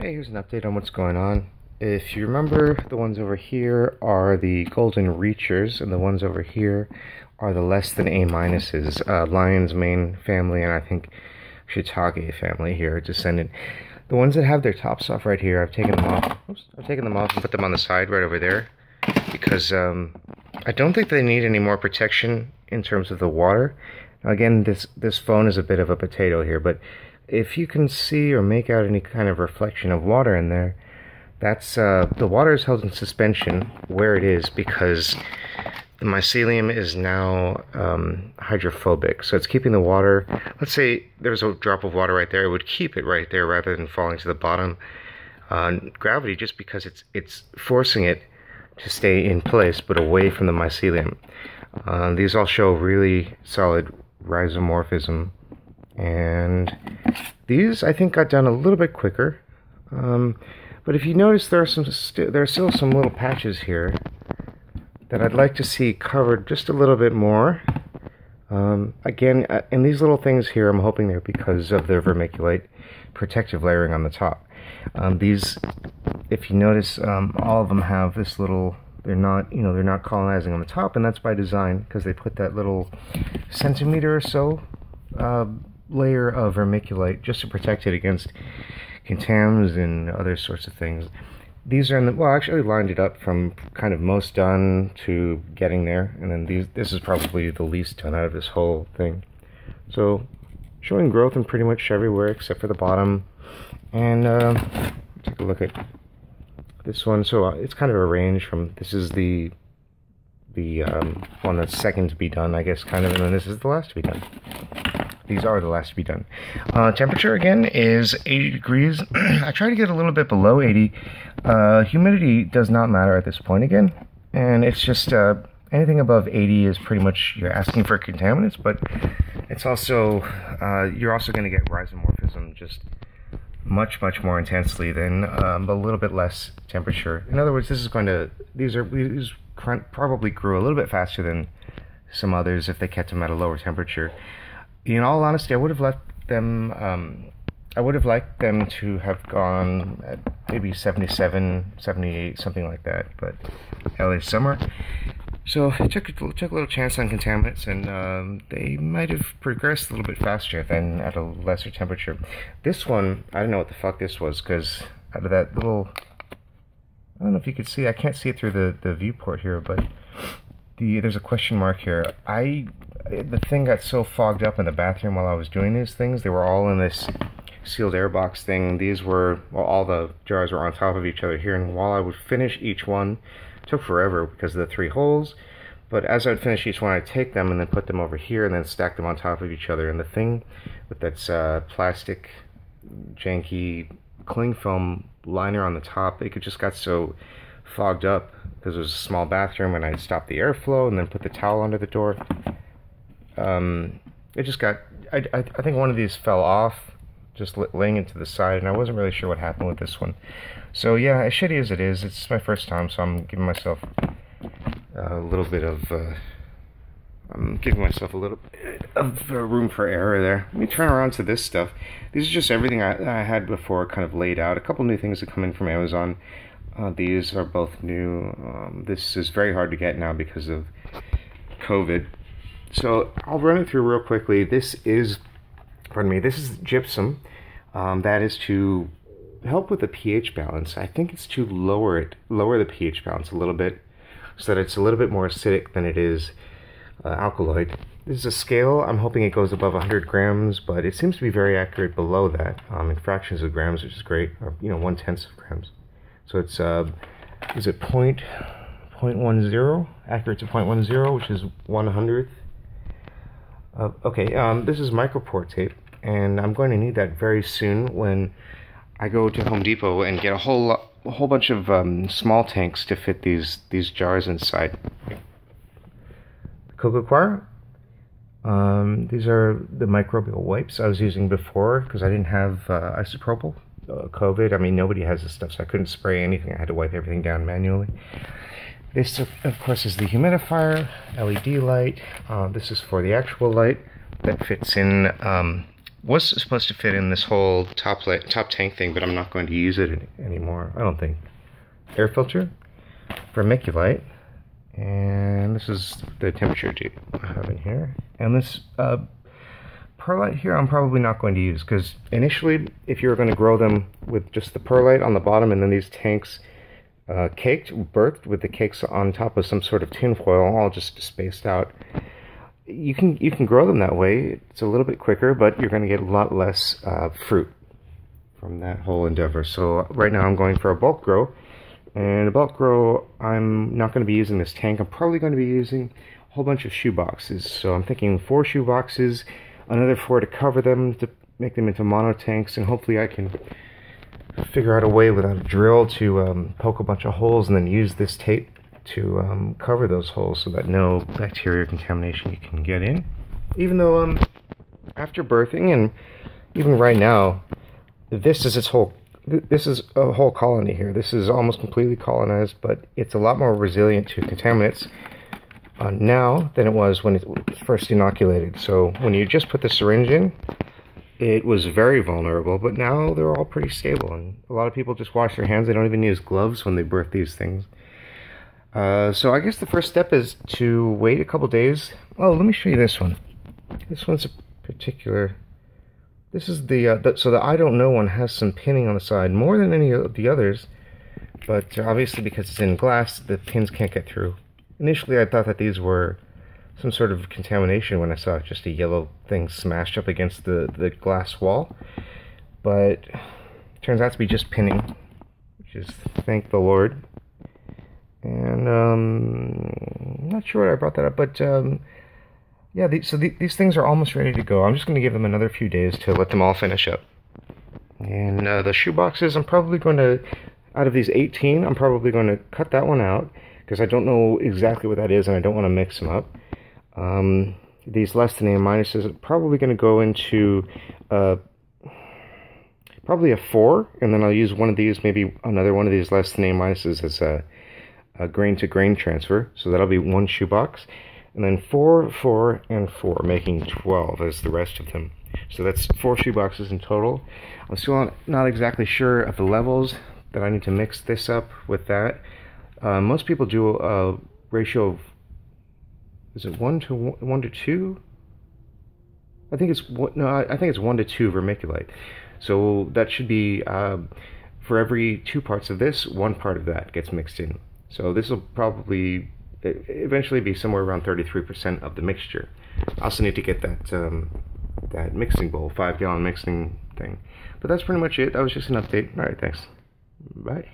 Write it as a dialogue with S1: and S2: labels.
S1: Hey, here's an update on what's going on. If you remember, the ones over here are the golden reachers, and the ones over here are the less than A minuses. Lion's mane family, and I think shiitake family here, descendant. The ones that have their tops off right here, I've taken them off. Oops, I've taken them off and put them on the side right over there because I don't think they need any more protection in terms of the water. Now, again, this phone is a bit of a potato here, but if you can see or make out any kind of reflection of water in there, that's the water is held in suspension where it is because the mycelium is now hydrophobic, so it's keeping the water. Let's say there's a drop of water right there, it would keep it right there rather than falling to the bottom. Gravity, just because it's forcing it to stay in place but away from the mycelium. These all show really solid rhizomorphism, and these I think got done a little bit quicker. But if you notice, there are still some little patches here that I'd like to see covered just a little bit more. Again, and these little things here, I'm hoping they're because of the vermiculite protective layering on the top. These, if you notice, all of them have this little. They're not colonizing on the top, and that's by design because they put that little centimeter or so layer of vermiculite just to protect it against contaminants and other sorts of things. These are in the, well, I actually lined it up from kind of most done to getting there, and then this is probably the least done out of this whole thing. So showing growth in pretty much everywhere except for the bottom. And take a look at this one. So it's kind of a range from, this is the one that's second to be done, I guess, kind of, and then this is the last to be done. These are the last to be done. Temperature, again, is 80 degrees. I try to get a little bit below 80. Humidity does not matter at this point, again. And it's just, anything above 80 is pretty much, you're asking for contaminants, but it's also, you're also going to get rhizomorphism just much more intensely than a little bit less temperature. In other words, this is going to, these probably grew a little bit faster than some others if they kept them at a lower temperature. In all honesty, I would have left them, I would have liked them to have gone at maybe 77, 78, something like that, but LA summer. So I took a little chance on contaminants, and they might have progressed a little bit faster than at a lesser temperature. This one, I don't know what the fuck this was, because out of that little, I don't know if you could see, I can't see it through the viewport here, but there's a question mark here. The thing got so fogged up in the bathroom while I was doing these things. They were all in this sealed air box thing. These were, well, all the jars were on top of each other here, and while I would finish each one, it took forever because of the 3 holes, but as I would finish each one, I'd take them and then put them over here and then stack them on top of each other. And the thing with that plastic janky cling film liner on the top, it just got so fogged up because it was a small bathroom, and I'd stop the airflow and then put the towel under the door. It just got, I think one of these fell off, just laying into the side, and I wasn't really sure what happened with this one. So yeah, as shitty as it is, it's my first time, so I'm giving myself a little bit of, room for error there. Let me turn around to this stuff. These are just everything I had before kind of laid out. A couple new things that come in from Amazon. These are both new. This is very hard to get now because of COVID. So I'll run it through real quickly. This is, this is gypsum. That is to help with the pH balance. I think it's to lower the pH balance a little bit so that it's a little bit more acidic than it is alkaloid. This is a scale. I'm hoping it goes above 100 grams, but it seems to be very accurate below that, in fractions of grams, which is great, or 1/10 of grams. So it's, is it 0.10? Accurate to 0.10, which is 1/100th. Okay, this is microtape, and I'm going to need that very soon when I go to Home Depot and get a whole bunch of small tanks to fit these jars inside. Cocoa coir. These are the microbial wipes I was using before because I didn't have isopropyl. COVID, I mean, nobody has this stuff, so I couldn't spray anything. I had to wipe everything down manually. This, of course, is the humidifier, LED light. This is for the actual light that fits in was supposed to fit in this whole top tank thing, but I'm not going to use it anymore, I don't think. Air filter, vermiculite, and this is the temperature I have in here. And this perlite here I'm probably not going to use, because initially if you were going to grow them with just the perlite on the bottom and then these tanks birthed with the cakes on top of some sort of tin foil all just spaced out, you can grow them that way. It's a little bit quicker, but you're going to get a lot less fruit from that whole endeavor. So right now I'm going for a bulk grow. And a bulk grow, I'm not going to be using this tank. I'm probably going to be using a whole bunch of shoe boxes. So I'm thinking 4 shoe boxes, another 4 to cover them, to make them into mono tanks, and hopefully I can figure out a way without a drill to poke a bunch of holes and then use this tape to cover those holes so that no bacteria contamination can get in. Even though after birthing, and even right now, this is a whole colony here. This is almost completely colonized, but it's a lot more resilient to contaminants now than it was when it was first inoculated. So when you just put the syringe in, it was very vulnerable, but now they're all pretty stable, and a lot of people just wash their hands. They don't even use gloves when they birth these things. So I guess the first step is to wait a couple days. Oh, let me show you this one. This one's a particular... This is so the I don't know one has some pinning on the side, more than any of the others, but obviously because it's in glass, the pins can't get through. Initially I thought that these were some sort of contamination when I saw just a yellow thing smashed up against the glass wall, but it turns out to be just pinning, which is, thank the Lord. And I'm not sure why I brought that up, but yeah, these things are almost ready to go. I'm just going to give them another few days to let them all finish up. And the shoe boxes, I'm probably going to, out of these 18, I'm probably going to cut that one out, because I don't know exactly what that is and I don't want to mix them up. These less than A minuses are probably going to go into probably a 4, and then I'll use one of these, maybe another one of these less than A minuses as a grain to grain transfer. So that'll be 1 shoebox. And then 4, 4, and 4, making 12 as the rest of them. So that's 4 shoe boxes in total. I'm still not exactly sure of the levels that I need to mix this up with that. Most people do a ratio of, is it 1 to 2? I think it's I think it's 1 to 2 vermiculite. So that should be for every 2 parts of this, 1 part of that gets mixed in. So this will probably eventually be somewhere around 33% of the mixture. I also need to get that mixing bowl, 5-gallon mixing thing. But that's pretty much it. That was just an update. Alright, thanks. Bye.